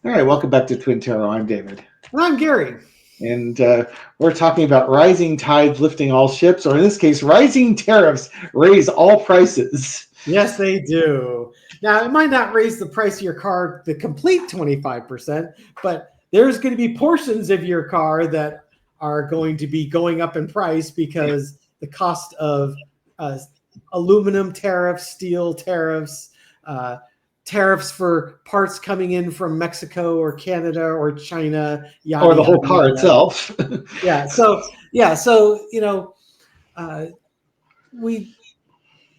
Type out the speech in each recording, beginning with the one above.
All right, welcome back to Twin Tarot. I'm David. And I'm Gary. And we're talking about rising tides lifting all ships, or in this case, rising tariffs raise all prices. Yes, they do. Now, it might not raise the price of your car the complete 25%, but there's going to be portions of your car that are going to be going up in price because the cost of aluminum tariffs, steel tariffs, tariffs for parts coming in from Mexico or Canada or China, or the whole car itself. We,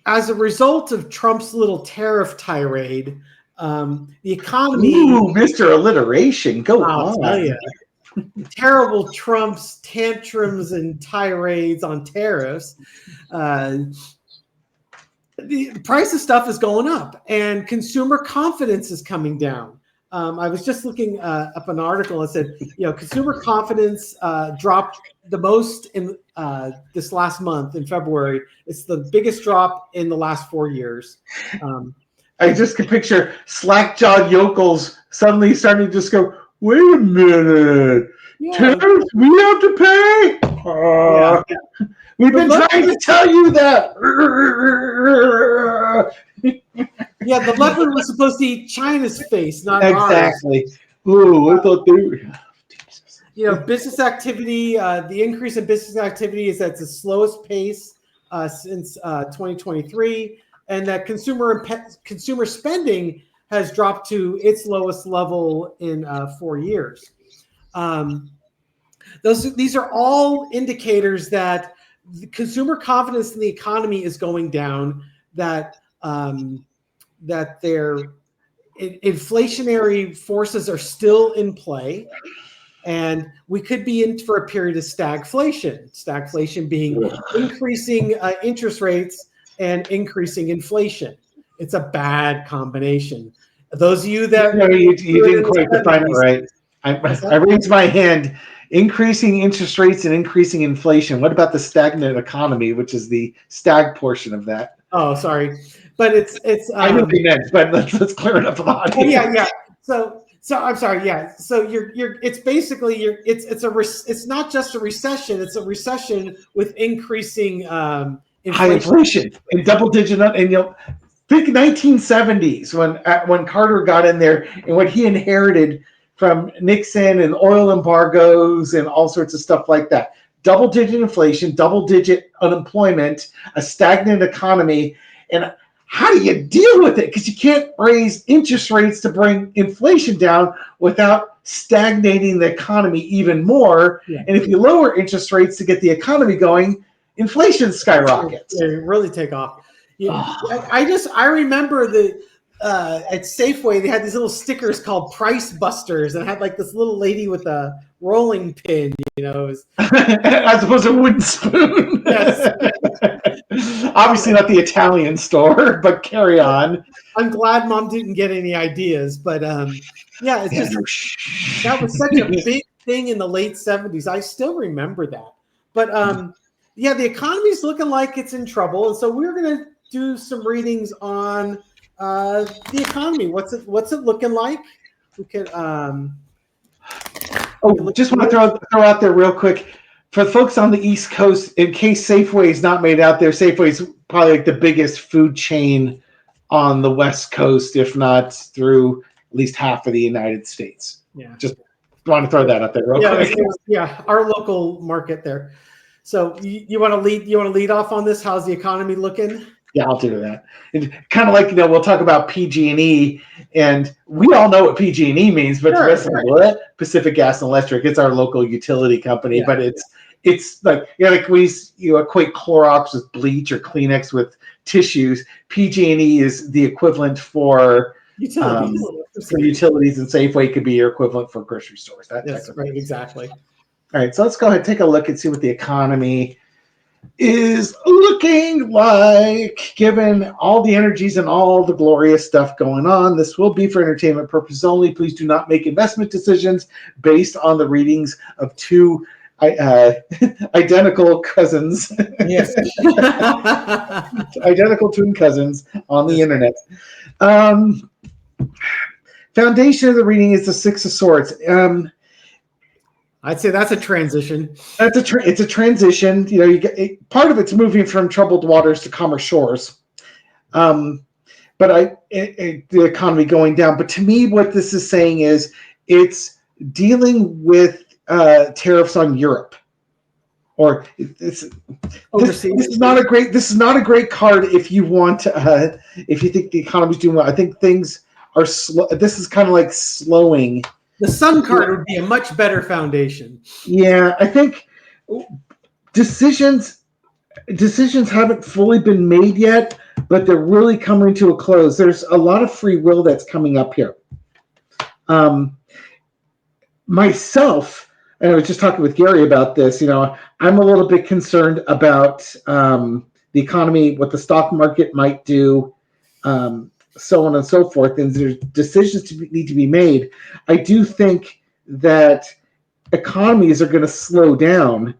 as a result of Trump's little tariff tirade, the economy. Ooh, Mr. Alliteration, go I'll on. tell you, terrible Trump's tantrums and tirades on tariffs. The price of stuff is going up, and consumer confidence is coming down. I was just looking up an article that said, consumer confidence dropped the most in this last month in February. It's the biggest drop in the last 4 years. I just can picture slack-jawed yokels suddenly starting to just go, wait a minute, tariffs we have to pay? We've been trying to tell you that. Yeah, the leopard was supposed to eat China's face, not exactly. ours. Ooh, I thought they were. Business activity, the increase in business activity is at the slowest pace since 2023, and that consumer spending has dropped to its lowest level in 4 years. These are all indicators that the consumer confidence in the economy is going down, that their inflationary forces are still in play, and we could be in for a period of stagflation. Stagflation being increasing interest rates and increasing inflation. It's a bad combination. Those of you that you didn't quite define it right. I raised my hand. Increasing interest rates and increasing inflation. What about the stagnant economy, which is the stag portion of that? Oh, sorry, but it's. I know what you meant, but let's clear it up a lot. Yeah. So I'm sorry. Yeah. So it's basically it's not just a recession. It's a recession with increasing high inflation and double digit. And think 1970s when Carter got in there and what he inherited from Nixon and oil embargoes and all sorts of stuff like that. Double-digit inflation, double-digit unemployment, a stagnant economy. And how do you deal with it? Because you can't raise interest rates to bring inflation down without stagnating the economy even more. Yeah. And if you lower interest rates to get the economy going, inflation skyrockets. They really take off. I remember at Safeway, they had these little stickers called Price Busters, and had like this little lady with a rolling pin, as opposed to a wooden spoon. Yes. Obviously not the Italian store, but carry on. I'm glad Mom didn't get any ideas, but it's just that was such a big thing in the late 70s. I still remember that. But the economy's looking like it's in trouble, and so we're going to do some readings on the economy. What's it looking like? We can. Just want to throw out there real quick for folks on the East Coast, in case Safeway is not made out there. Safeway is probably like the biggest food chain on the West Coast, if not through at least half of the United States. Yeah, just want to throw that out there real quick. Yeah, our local market there. So you want to lead? You want to lead off on this? How's the economy looking? Yeah, I'll do that. And kind of like, we'll talk about PG&E, and we all know what PG&E means, but what? Pacific Gas and Electric, it's our local utility company, but it's like, like you equate Clorox with bleach or Kleenex with tissues. PG&E is the equivalent for utilities, and Safeway could be your equivalent for grocery stores. Yes, right, exactly. All right, so let's go ahead and take a look and see what the economy is looking like, given all the energies and all the glorious stuff going on. This will be for entertainment purposes only. Please do not make investment decisions based on the readings of two identical cousins, Yes. identical twin cousins on the internet. Um, Foundation of the reading is the Six of Swords. I'd say that's a transition. It's a transition. You know, part of it's moving from troubled waters to calmer shores. But the economy going down. But to me, what this is saying is it's dealing with tariffs on Europe. Or this is not a great card if you want if you think the economy's doing well. I think things are slow. This is kind of like slowing. The Sun card would be a much better foundation. Yeah, I think decisions haven't fully been made yet, but they're really coming to a close. There's a lot of free will that's coming up here. Myself, and I was just talking with Gary about this, you know, I'm a little bit concerned about the economy, what the stock market might do, so on and so forth. And there's decisions need to be made. I do think that economies are going to slow down,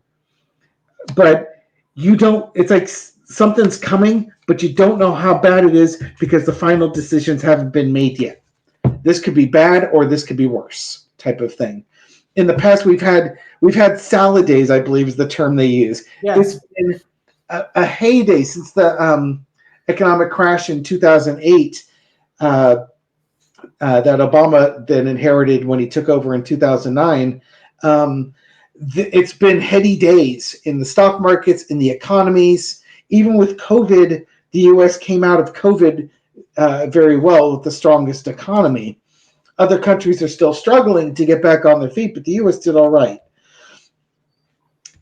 but it's like something's coming, but you don't know how bad it is because the final decisions haven't been made yet. This could be bad or this could be worse, type of thing. In the past, we've had salad days, I believe is the term they use. Yes. It's been a heyday since the economic crash in 2008 that Obama then inherited when he took over in 2009. It's been heady days in the stock markets, in the economies. Even with COVID, the U.S. came out of COVID very well with the strongest economy. Other countries are still struggling to get back on their feet, but the U.S. did all right.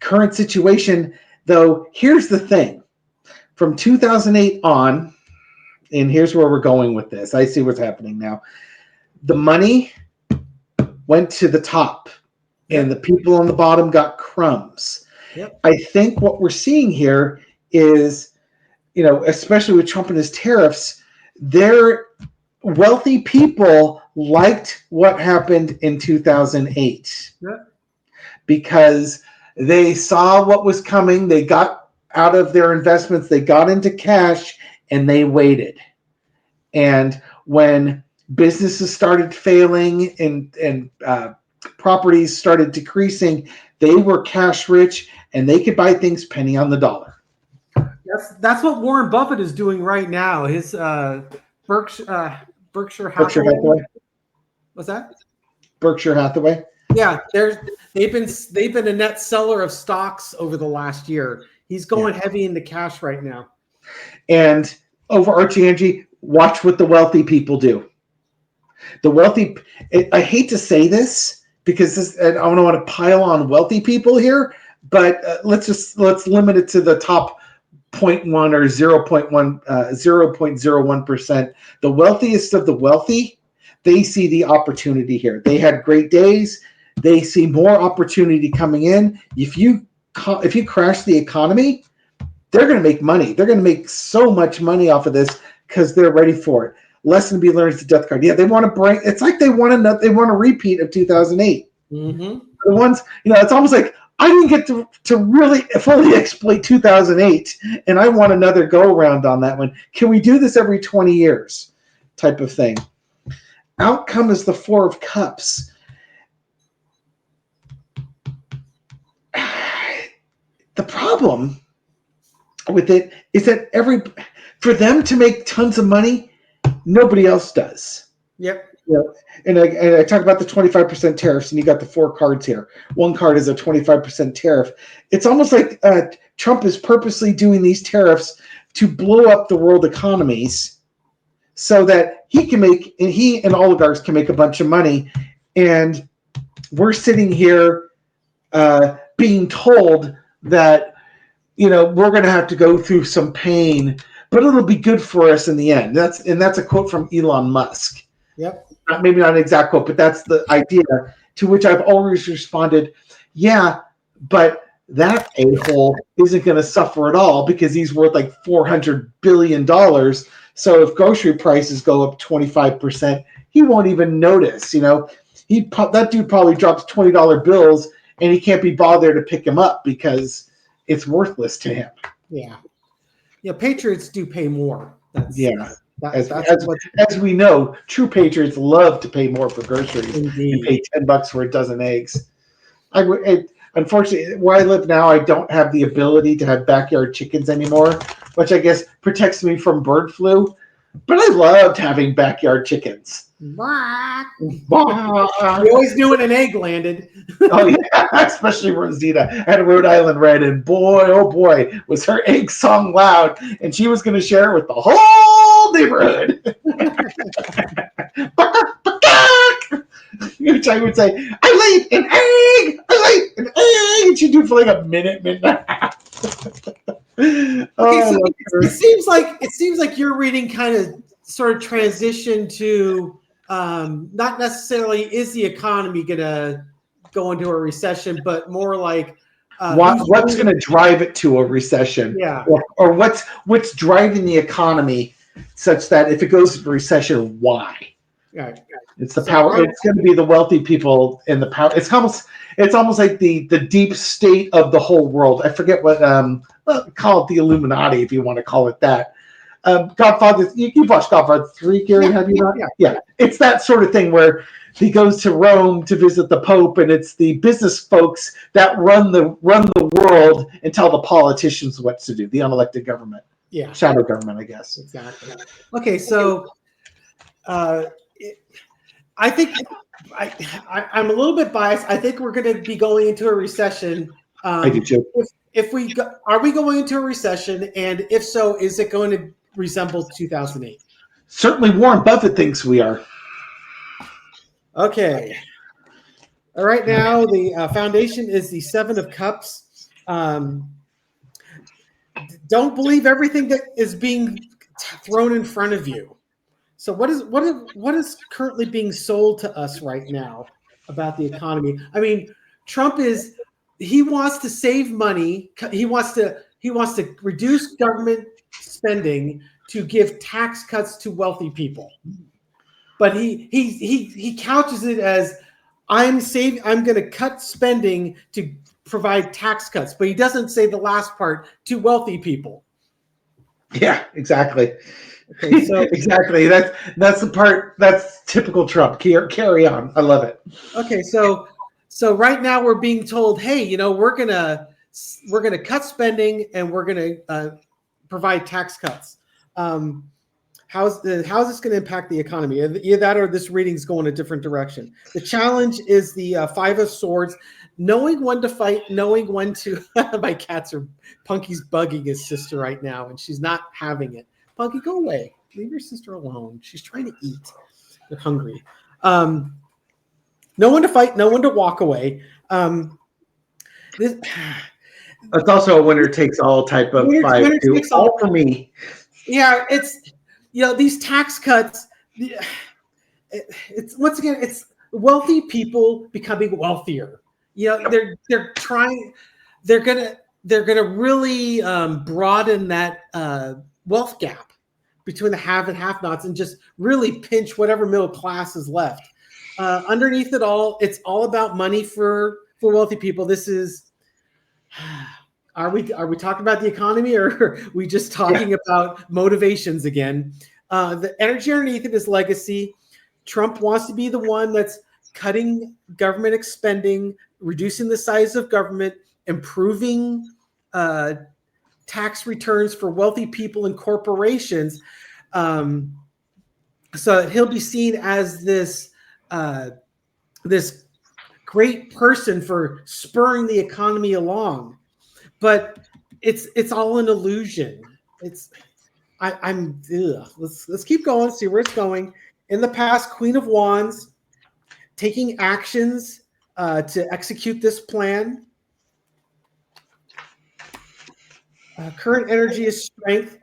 Current situation, though, here's the thing. From 2008 on, and here's where we're going with this. I see what's happening now. The money went to the top, and the people on the bottom got crumbs. Yep. I think what we're seeing here is, you know, especially with Trump and his tariffs, their wealthy people liked what happened in 2008 because they saw what was coming. They got out of their investments. They got into cash and they waited. And when businesses started failing and properties started decreasing, they were cash rich and they could buy things penny on the dollar. That's what Warren Buffett is doing right now. His Berkshire Hathaway. What's that? Berkshire Hathaway. Yeah, they've been a net seller of stocks over the last year. He's going heavy into cash right now. And overarching, Angie, watch what the wealthy people do. The wealthy, I hate to say this because I don't want to pile on wealthy people here, but let's limit it to the top 0.1 or 0.01%. The wealthiest of the wealthy, they see the opportunity here. They had great days. They see more opportunity coming in. If you crash the economy, they're going to make money. They're going to make so much money off of this because they're ready for it. Lesson to be learned is the death card. Yeah, they want to bring. It's like they want a repeat of 2008. Mm-hmm. The ones, you know, it's almost like I didn't get to really fully exploit 2008, and I want another go around on that one. Can we do this every 20 years, type of thing? Outcome is the Four of Cups. The problem with it is that for them to make tons of money, nobody else does. Yep. Yeah. And I talk about the 25% tariffs, and you got the 4 cards here. One card is a 25% tariff. It's almost like Trump is purposely doing these tariffs to blow up the world economies so that he and oligarchs can make a bunch of money. And we're sitting here being told that, you know, we're going to have to go through some pain, but it'll be good for us in the end. That's a quote from Elon Musk. Yep. Maybe not an exact quote, but that's the idea, to which I've always responded, yeah, but that a-hole isn't going to suffer at all because he's worth like $400 billion. So if grocery prices go up 25%, he won't even notice. You know, that dude probably drops $20 bills and he can't be bothered to pick him up because it's worthless to him. Yeah. Patriots do pay more. That's as we know, true patriots love to pay more for groceries indeed. and pay $10 for a dozen eggs. Unfortunately, where I live now, I don't have the ability to have backyard chickens anymore, which I guess protects me from bird flu. But I loved having backyard chickens. You always knew when an egg landed. Oh yeah, especially Rosita at Rhode Island Red, and boy, oh boy, was her egg song loud, and she was going to share it with the whole neighborhood. Which I would say, I laid an egg, and she'd do it for like a minute and a half. Okay, so it seems like your reading kind of sort of transitioned to not necessarily is the economy going to go into a recession, but more like what's going to drive it to a recession? Yeah, or what's driving the economy such that if it goes into recession, why? Right. It's the power. It's going to be the wealthy people in the power. It's almost like the deep state of the whole world. I forget what call it the Illuminati if you want to call it that. Godfather, you've watched Godfather 3, Gary, have you not? Yeah. It's that sort of thing where he goes to Rome to visit the Pope, and it's the business folks that run the world and tell the politicians what to do. The unelected government. Yeah. Shadow government, I guess. Exactly. Okay, so I think I'm a little bit biased. I think we're going to be going into a recession. I do too. Are we going into a recession? And if so, is it going to resemble 2008? Certainly Warren Buffett thinks we are. Okay. All right, now the foundation is the Seven of Cups. Don't believe everything that is being thrown in front of you. So what is currently being sold to us right now about the economy? I mean, Trump he wants to save money. He wants to reduce government spending to give tax cuts to wealthy people. But he couches it as I'm going to cut spending to provide tax cuts, but he doesn't say the last part, to wealthy people. Yeah, exactly. Okay, so exactly. That's the part. That's typical Trump. Carry on. I love it. Okay, so right now we're being told, hey, we're gonna cut spending and we're gonna provide tax cuts. How's this going to impact the economy? Either that or this reading's going a different direction. The challenge is the Five of Swords, knowing when to fight, knowing when to. My Punky's bugging his sister right now, and she's not having it. Punky, go away. Leave your sister alone. She's trying to eat. They're hungry. Know when to fight, know when to walk away. It's also a winner takes all type of fight. All for me. Yeah, it's these tax cuts. It's once again, it's wealthy people becoming wealthier. They're trying. They're gonna really broaden that wealth gap between the have and have-nots and just really pinch whatever middle class is left. Underneath it all, it's all about money for wealthy people. This is. Are we talking about the economy, or are we just talking about motivations again? The energy underneath it is legacy. Trump wants to be the one that's cutting government spending, reducing the size of government, improving tax returns for wealthy people and corporations. So he'll be seen as this great person for spurring the economy along. But it's all an illusion. Let's keep going, see where it's going. In the past, Queen of Wands, taking actions to execute this plan. Current energy is strength.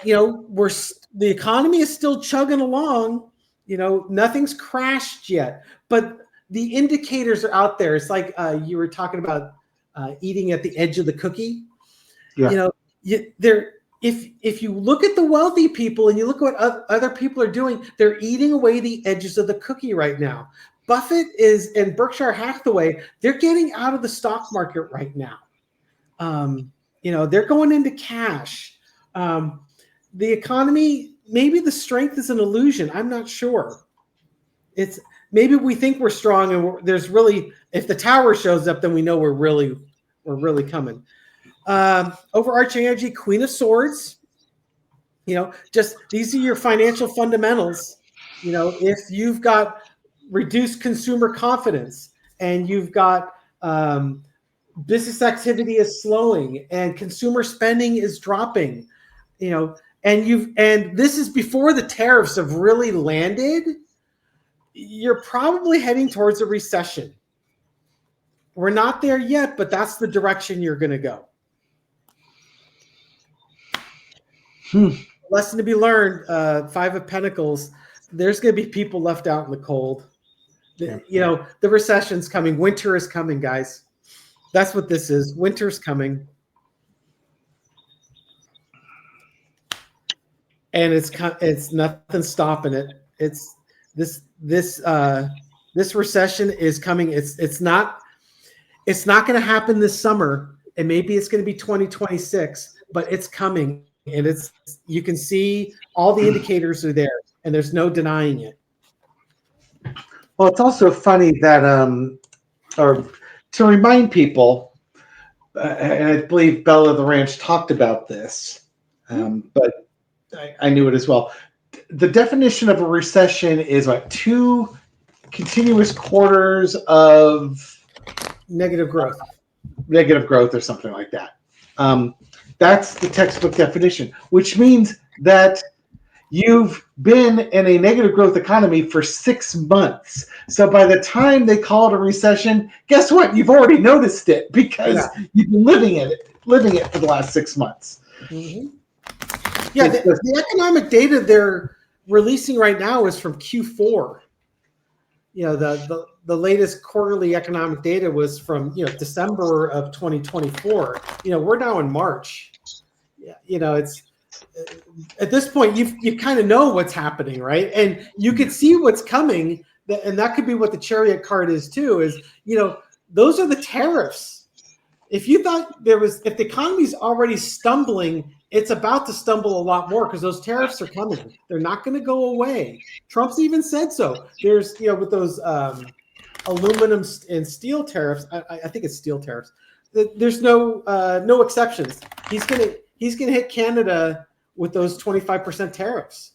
The economy is still chugging along. Nothing's crashed yet, but the indicators are out there. It's like you were talking about. Eating at the edge of the cookie. Yeah. If you look at the wealthy people and you look at what other people are doing, they're eating away the edges of the cookie right now. Buffett is and Berkshire Hathaway, they're getting out of the stock market right now. They're going into cash. The economy, maybe the strength is an illusion. I'm not sure. It's maybe we think we're strong, and there's really, if the tower shows up, then we know we're really coming. Overarching energy, Queen of Swords. Just these are your financial fundamentals. If you've got reduced consumer confidence and you've got business activity is slowing and consumer spending is dropping, and this is before the tariffs have really landed, you're probably heading towards a recession. We're not there yet, but that's the direction you're going to go. Lesson to be learned, Five of Pentacles, there's going to be people left out in the cold. The recession's coming. Winter is coming, guys. That's what this is. Winter's coming. And it's nothing stopping it. It's this recession is coming. It's not going to happen this summer, and maybe it's going to be 2026, but it's coming. And you can see all the indicators are there, and there's no denying it. Well, it's also funny that, or to remind people, and I believe Bella the Ranch talked about this, but I knew it as well. The definition of a recession is what, 2 continuous quarters of negative growth or something like that. That's the textbook definition, which means that you've been in a negative growth economy for 6 months. So by the time they call it a recession, guess what? You've already noticed it because you've been living it for the last 6 months. Mm-hmm. Yeah, the economic data they're releasing right now is from Q4. The latest quarterly economic data was from December of 2024. We're now in March. It's at this point you kind of know what's happening, right? And you could see what's coming, and that could be what the Chariot card is too. Is those are the tariffs. If you thought if the economy's already stumbling, it's about to stumble a lot more because those tariffs are coming. They're not going to go away. Trump's even said so. There's with those aluminum and steel tariffs. I think it's steel tariffs. There's no exceptions. He's gonna hit Canada with those 25% tariffs.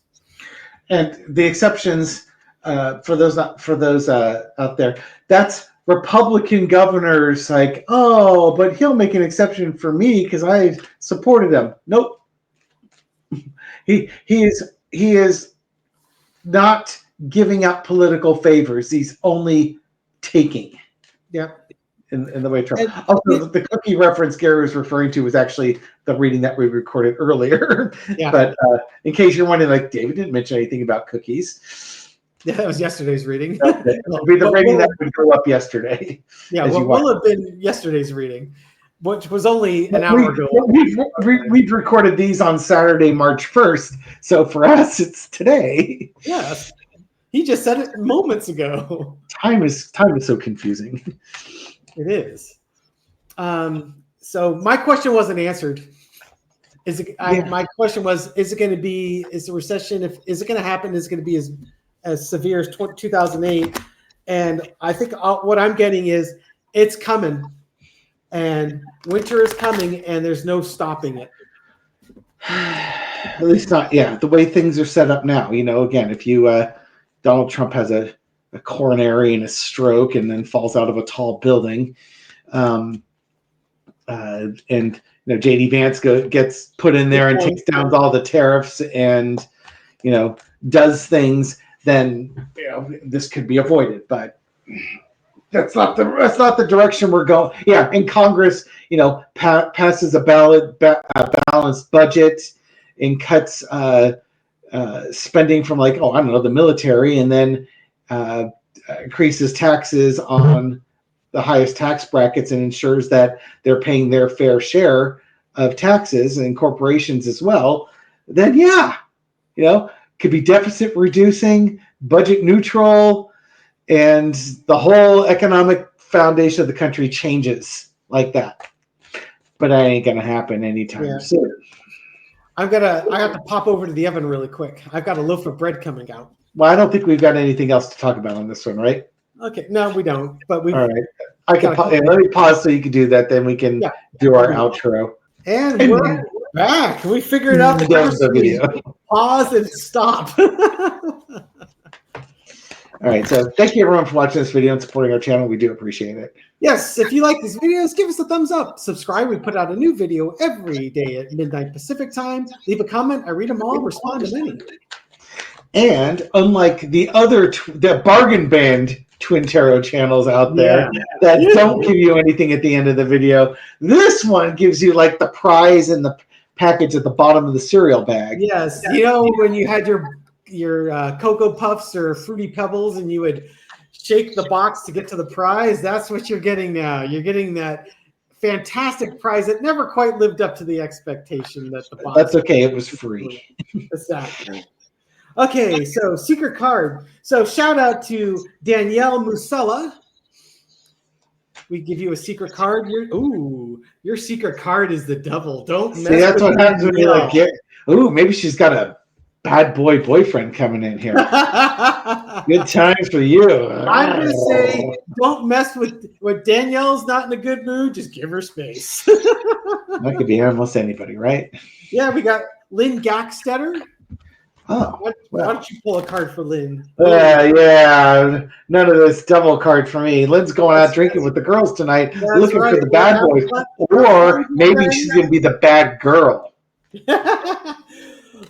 And the exceptions for those out there, that's Republican governors like, oh, but he'll make an exception for me because I supported him. Nope. He is not giving out political favors. He's only taking. Yeah. In the way Trump. Also, the cookie reference Gary was referring to was actually the reading that we recorded earlier. Yeah. But in case you're wondering, like, David didn't mention anything about cookies. Yeah, that was yesterday's reading. It'll be the reading that would go up yesterday. Yeah, what will have been yesterday's reading, which was only an hour ago. We recorded these on Saturday, March 1st. So for us, it's today. Yes. He just said it moments ago. Time is so confusing. It is. So my question wasn't answered. My question was: is it going to be? Is the recession? Is it going to happen? Is it going to be as severe as 2008? And I think what I'm getting is it's coming, and winter is coming, and there's no stopping it. At least not. Yeah, the way things are set up now. Again, if Donald Trump has a coronary and a stroke and then falls out of a tall building. And JD Vance gets put in there and takes down all the tariffs and, does things, then, this could be avoided, but that's not the direction we're going. Yeah. And Congress, passes a balanced budget and cuts, spending from the military, and then, increases taxes on the highest tax brackets and ensures that they're paying their fair share of taxes, and corporations as well, then could be deficit reducing, budget neutral, and the whole economic foundation of the country changes like that. But that ain't gonna happen anytime soon. I have to pop over to the oven really quick. I've got a loaf of bread coming out. Well, I don't think we've got anything else to talk about on this one, right? Okay, no, we don't. But we all right. I can let me pause so you can do that. Then we can do our outro. And we're back. We figured out the video. Pause and stop. All right. So thank you everyone for watching this video and supporting our channel. We do appreciate it. Yes, if you like these videos, give us a thumbs up. Subscribe. We put out a new video every day at midnight Pacific time. Leave a comment. I read them all. Respond to many. And unlike the other the bargain band Twin Tarot channels out there that don't give you anything at the end of the video, this one gives you like the prize and the package at the bottom of the cereal bag. Yes, you know when you had your Cocoa Puffs or Fruity Pebbles and you would shake the box to get to the prize, that's what you're getting now. You're getting that fantastic prize that never quite lived up to the expectation that the box. That's okay, it was free. Exactly. Okay, so secret card. So shout out to Danielle Musella. We give you a secret card. Your secret card is the devil. Don't mess that's with what happens when you like get. Ooh, maybe she's got a bad boyfriend coming in here. Good times for you. I'm gonna say, don't mess with Danielle's not in a good mood. Just give her space. That could be almost anybody, right? Yeah, we got Lynn Gackstetter. Oh, why don't you pull a card for Lynn? Yeah. None of this double card for me. Lynn's going out drinking with the girls tonight, looking for the bad boys. Or maybe she's going to be the bad girl.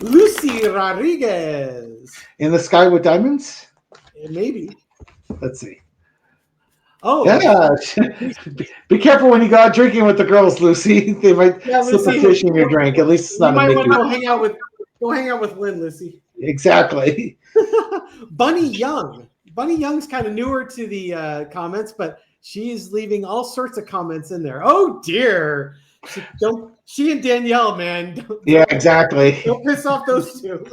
Lucy Rodriguez. In the Sky with Diamonds? Maybe. Let's see. Oh. Yeah. Be careful when you go out drinking with the girls, Lucy. They might slip a fish in your drink. At least it's not a big deal. Go hang out with Lynn, Lucy. Exactly. Bunny Young. Bunny Young's kind of newer to the comments, but she's leaving all sorts of comments in there. Oh dear. She and Danielle, man. Exactly. Don't piss off those two.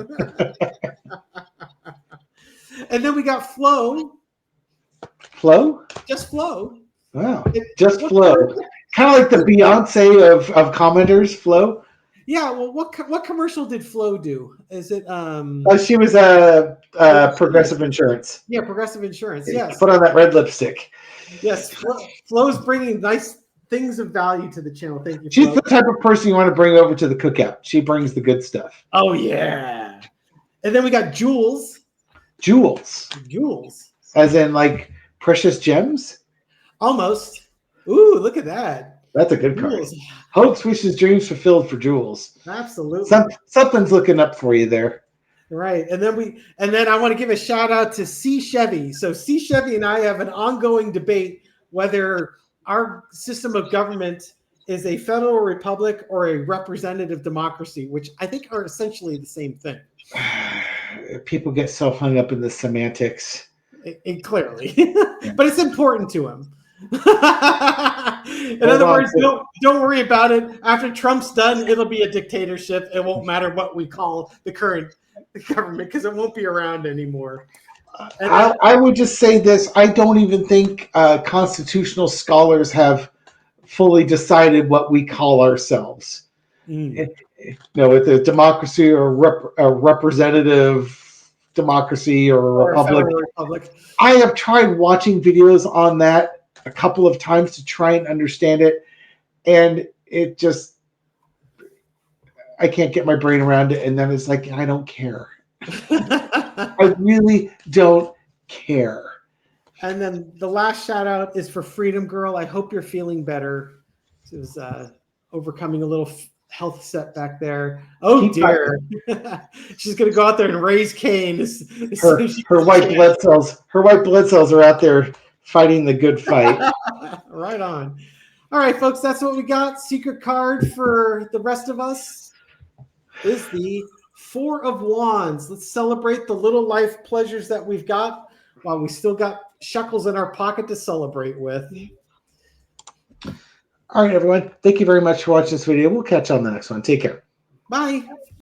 And then we got Flo. Flo? Just Flo. Wow. Just Flo. Kind of like the Beyonce of commenters, Flo. Yeah, well, what commercial did Flo do? Is it she was a Progressive Insurance. Yeah, Progressive Insurance. Yes. Put on that red lipstick. Yes, Flo's bringing nice things of value to the channel. Thank you. She's Flo. The type of person you want to bring over to the cookout. She brings the good stuff. Oh yeah. And then we got Jules. Jules. As in like precious gems? Almost. Ooh, look at that. That's a good card. Hopes, wishes, dreams fulfilled for Jules. Absolutely. Something's looking up for you there. Right. And then I want to give a shout out to C. Chevy. So C. Chevy and I have an ongoing debate whether our system of government is a federal republic or a representative democracy, which I think are essentially the same thing. People get so hung up in the semantics. Clearly. But it's important to them. In other words, don't worry about it. After Trump's done, it'll be a dictatorship. It won't matter what we call the current government because it won't be around anymore. I would just say this. I don't even think constitutional scholars have fully decided what we call ourselves. With a democracy or a representative democracy or a republic. I have tried watching videos on that a couple of times to try and understand it, and it just I can't get my brain around it, and then it's like I don't care. I really don't care. And then the last shout out is for Freedom Girl. I hope you're feeling better. She was overcoming a little health setback there. Oh dear. She's gonna go out there and raise Cain. Her white blood cells are out there fighting the good fight. Right on. All right, folks, that's what we got. Secret card for the rest of us is the Four of Wands. Let's celebrate the little life pleasures that we've got while we still got shekels in our pocket to celebrate with. All right, everyone. Thank you very much for watching this video. We'll catch you on the next one. Take care. Bye.